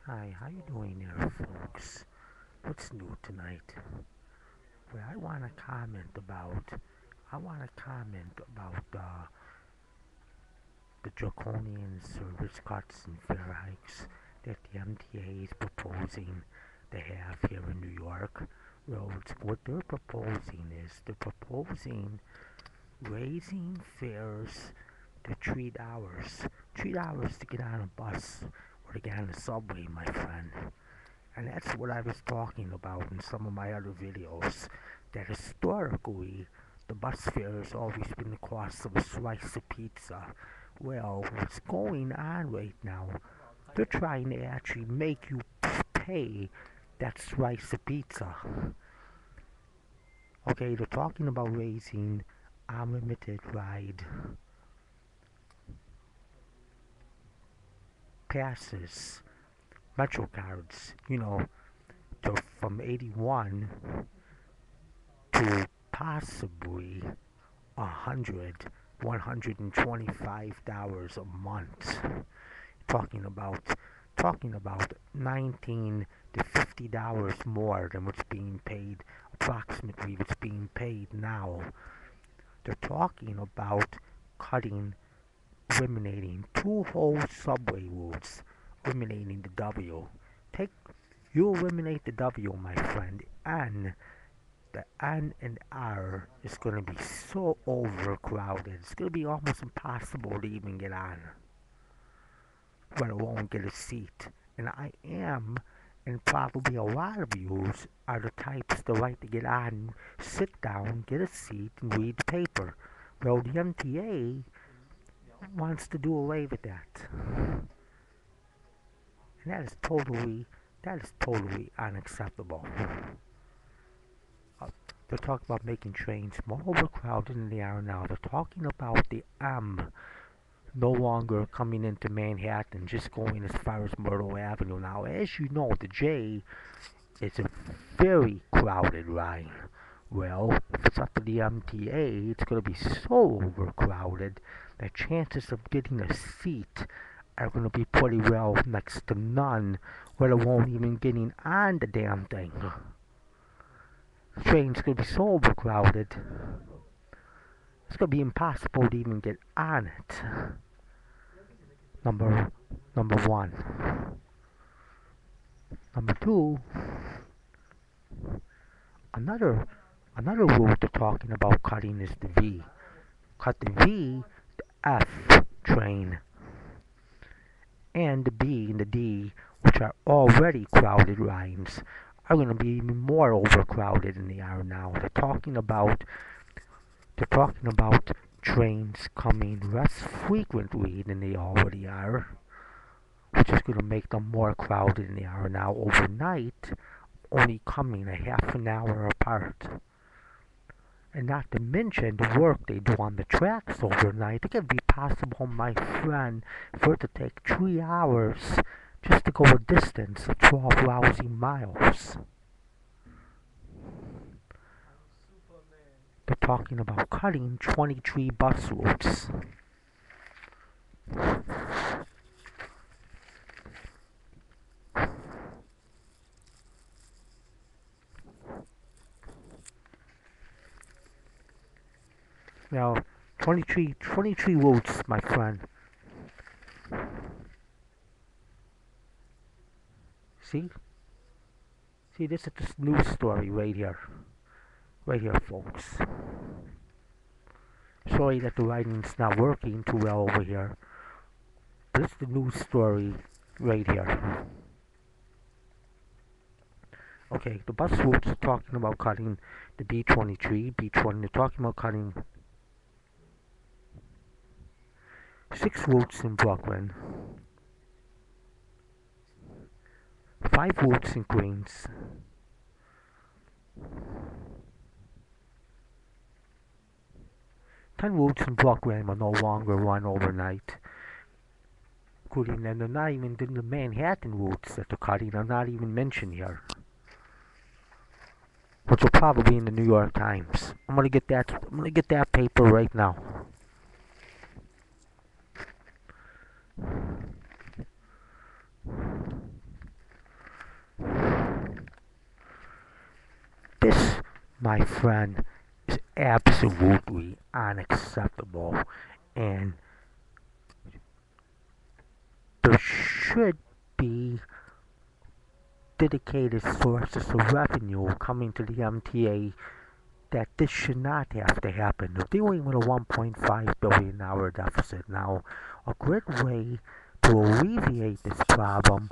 Hi, how you doing there, folks? What's new tonight? Well, I want to comment about the draconian service cuts and fare hikes that the MTA is proposing to have here in New York roads. What they're proposing is they're proposing raising fares to $3 to get on a bus or to get on the subway, my friend. And that's what I was talking about in some of my other videos. That historically, the bus fare has always been the cost of a slice of pizza. Well, what's going on right now, they're trying to actually make you pay that slice of pizza. Okay, they're talking about raising unlimited ride passes, Metro cards, to from 81 to possibly 125 dollars a month. Talking about talking about 19 to $50 more than what's being paid, approximately what's being paid now. They're talking about cutting, eliminating two whole subway routes, eliminating the W. Take You eliminate the W, my friend, and the N and R is going to be so overcrowded. It's going to be almost impossible to even get on, let alone get a seat. And I am, and probably a lot of you are the types that like to get on, sit down, get a seat, and read the paper. Well, the MTA wants to do away with that. And that is totally unacceptable. Uh, they're talking about making trains more overcrowded than they are now. They're talking about the M no longer coming into Manhattan, just going as far as Myrtle Avenue now. As you know, the J is a very crowded line. Well, if it's up to the MTA, it's going to be so overcrowded that chances of getting a seat are going to be pretty well next to none, let alone even getting on the damn thing. The train's going to be so overcrowded, it's going to be impossible to even get on it. Number number one. Number two, another another route they're talking about cutting is the V. Cut the V, the F train, and the B and the D, which are already crowded lines, are going to be even more overcrowded than they are now. They're talking about trains coming less frequently than they already are, which is going to make them more crowded than they are now overnight, only coming a half an hour apart. And not to mention the work they do on the tracks overnight. It could be possible, my friend, for it to take 3 hours just to go a distance of 12 lousy miles. They're talking about cutting 23 bus routes. Now, 23 routes, my friend. See? See, this is this news story right here. Right here, folks. Sorry that the writing's not working too well over here. But it's the news story right here. Okay, the bus routes are talking about cutting the B23, B20. They're talking about cutting 6 routes in Brooklyn, 5 routes in Queens, 10 routes in Brooklyn will no longer run overnight, including, and they're not even the Manhattan routes that they're cutting are not even mentioned here, which will probably be in the New York Times. I'm gonna get that paper right now. This, my friend, is absolutely unacceptable, and there should be dedicated sources of revenue coming to the MTA that this should not have to happen. They're dealing with a $1.5 billion deficit now. A great way to alleviate this problem,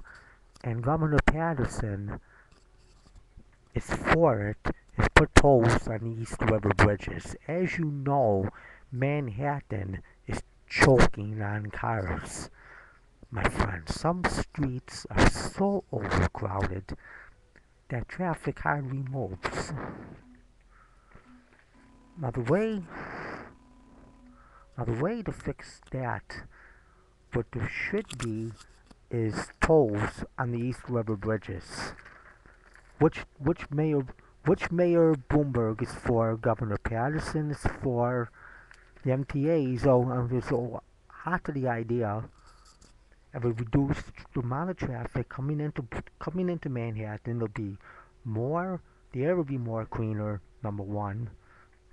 and Governor Patterson is for it, is put tolls on the East River bridges. As you know, Manhattan is choking on cars. My friend, some streets are so overcrowded that traffic hardly moves. Now the way to fix that, what there should be, is tolls on the East River bridges. Which Mayor Bloomberg is for? Governor Patterson is for. The MTA so hot to the idea of a reduced amount of traffic coming into Manhattan. The air will be more cleaner. Number one.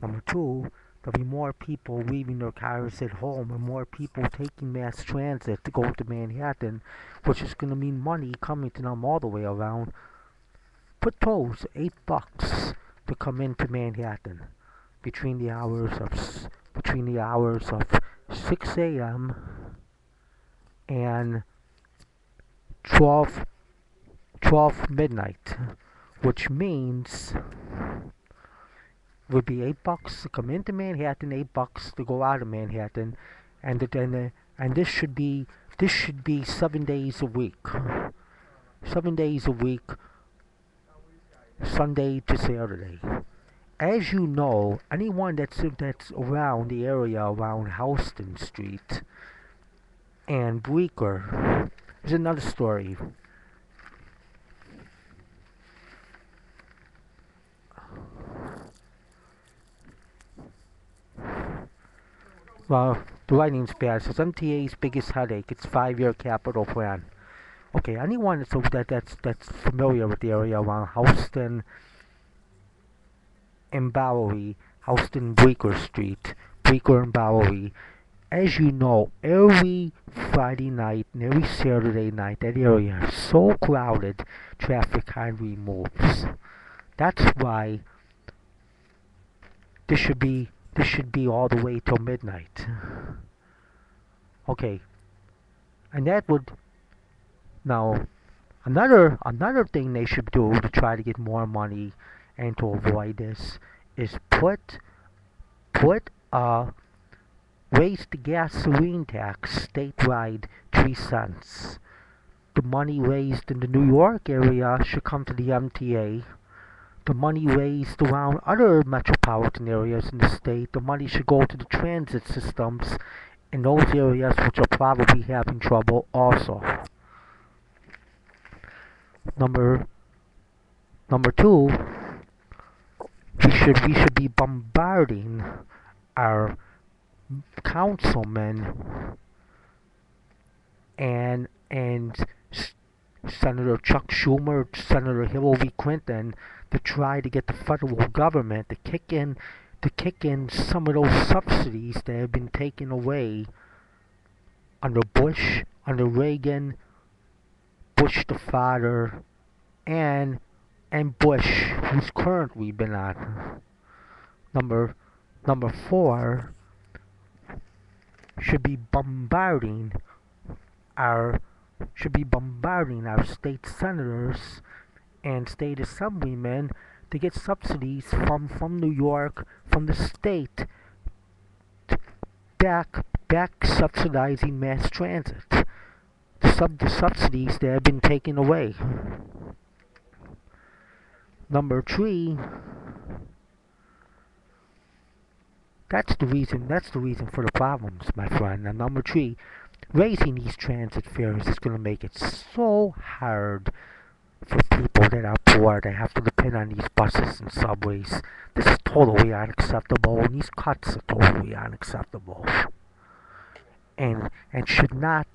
Number two, there'll be more people leaving their cars at home and more people taking mass transit to go to Manhattan, which is going to mean money coming to them all the way around. Put tolls, $8 to come into Manhattan between the hours of 6 a.m. and 12 midnight, which means would be $8 to come into Manhattan, $8 to go out of Manhattan, and this should be 7 days a week. 7 days a week, Sunday to Saturday. As you know, anyone that's around the area around Houston Street and Bleecker is another story. Well, the lightning's bad. It's MTA's biggest headache. It's 5-year capital plan. Okay, anyone that's familiar with the area around Houston and Bowery, Houston Bleecker Street, Bleecker and Bowery, as you know, every Friday night and every Saturday night, that area is so crowded, traffic hardly moves. That's why this should be all the way till midnight. Okay, and that would now another thing they should do to try to get more money and to avoid this is raise the gasoline tax statewide 3 cents. The money raised in the New York area should come to the MTA. The money raised around other metropolitan areas in the state, the money should go to the transit systems in those areas which are probably having trouble also. Number two, we should be bombarding our councilmen and Senator Chuck Schumer, Senator Hillary Clinton to try to get the federal government to kick in some of those subsidies that have been taken away under Bush, under Reagan, Bush the father, and Bush, who's currently been on. Number 4 should be bombarding our state senators and state assemblymen to get subsidies from New York, from the state, back subsidizing mass transit. The subsidies that have been taken away. Number 3, that's the reason for the problems, my friend. And number 3, raising these transit fares is going to make it so hard for people that are poor. They have to depend on these buses and subways. This is totally unacceptable, and these cuts are totally unacceptable, and should not